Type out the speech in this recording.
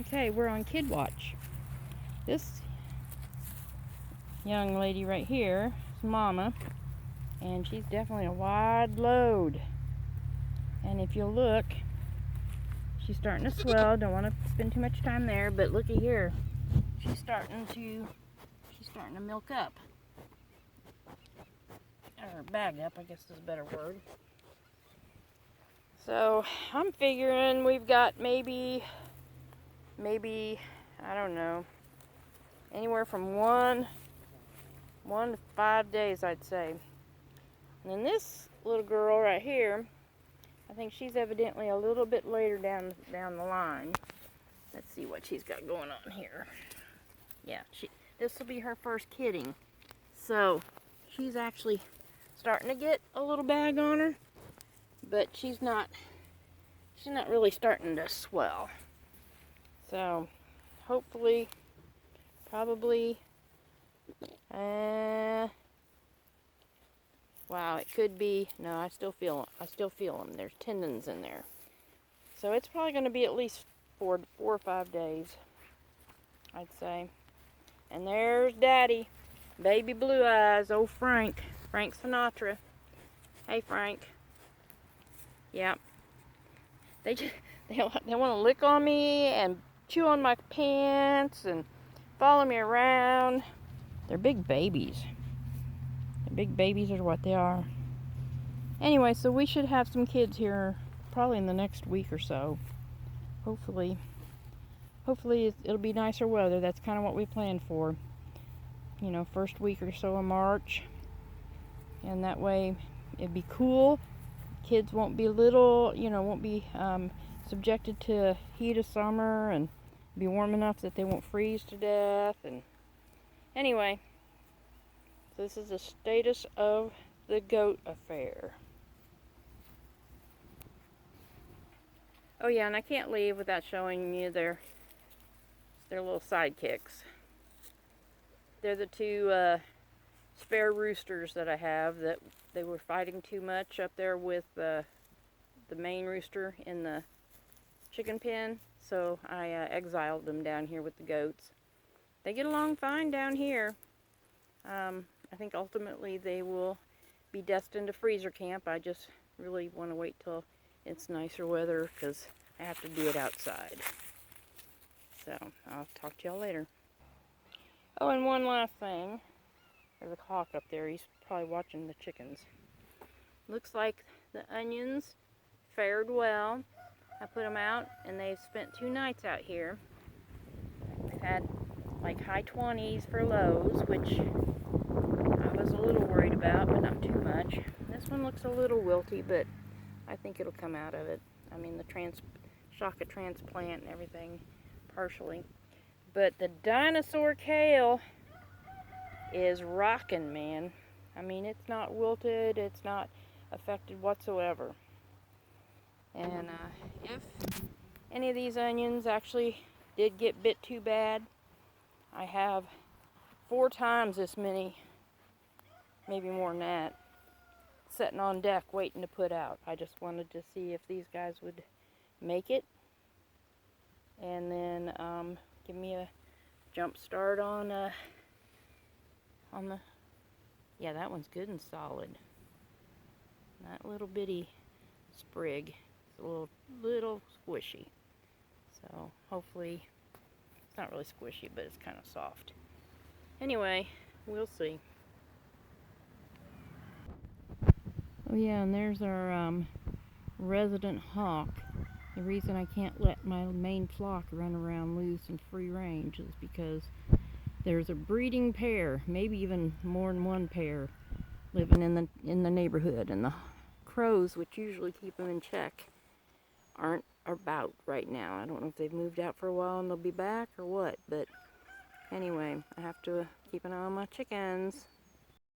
Okay, we're on Kid Watch. This young lady right here is Mama, and she's definitely a wide load. And if you look, she's starting to swell. Don't want to spend too much time there, but looky here. She's starting to milk up. Or bag up, I guess is a better word. So I'm figuring we've got maybe, I don't know, anywhere from one to 5 days, I'd say. And then this little girl right here, I think she's evidently a little bit later down the line. Let's see what she's got going on here. Yeah, this will be her first kidding. So she's actually starting to get a little bag on her, but she's not really starting to swell. So hopefully, probably, wow, it could be, no, I still feel them. There's tendons in there. So it's probably going to be at least 4 or 5 days, I'd say. And there's Daddy, baby blue eyes, old Frank Sinatra. Hey, Frank. Yep. They want to lick on me and chew on my pants and follow me around. They're big babies. Big babies are what they are. Anyway, so we should have some kids here probably in the next week or so. Hopefully it'll be nicer weather. That's kind of what we planned for. You know, first week or so of March. And that way it'd be cool. Kids won't be subjected to heat of summer and be warm enough that they won't freeze to death. And anyway, so this is the status of the goat affair. Oh yeah, and I can't leave without showing you their little sidekicks. They're the two spare roosters that I have that they were fighting too much up there with the main rooster in the chicken pen, so I exiled them down here with the goats. They get along fine down here. I think ultimately they will be destined to freezer camp. I just really want to wait till it's nicer weather because I have to do it outside. So I'll talk to y'all later. Oh, and one last thing. There's a hawk up there. He's probably watching the chickens. Looks like the onions fared well. I put them out and they've spent 2 nights out here. We've had like high 20s for lows, which I was a little worried about, but not too much. This one looks a little wilty, but I think it'll come out of it. I mean, the shock of transplant and everything, partially. But the dinosaur kale is rocking, man. I mean, it's not wilted, it's not affected whatsoever. And if any of these onions actually did get bit too bad, I have 4 times this many, maybe more than that, sitting on deck waiting to put out. I just wanted to see if these guys would make it, and then give me a jump start on the, yeah, that one's good and solid. That little bitty sprig is a little squishy. So hopefully, it's not really squishy, but it's kind of soft. Anyway, we'll see. Oh yeah, and there's our resident hawk. The reason I can't let my main flock run around loose and free range is because there's a breeding pair, maybe even more than one pair, living in the neighborhood, and the crows, which usually keep them in check, aren't about right now. I don't know if they've moved out for a while and they'll be back or what, but anyway, I have to keep an eye on my chickens.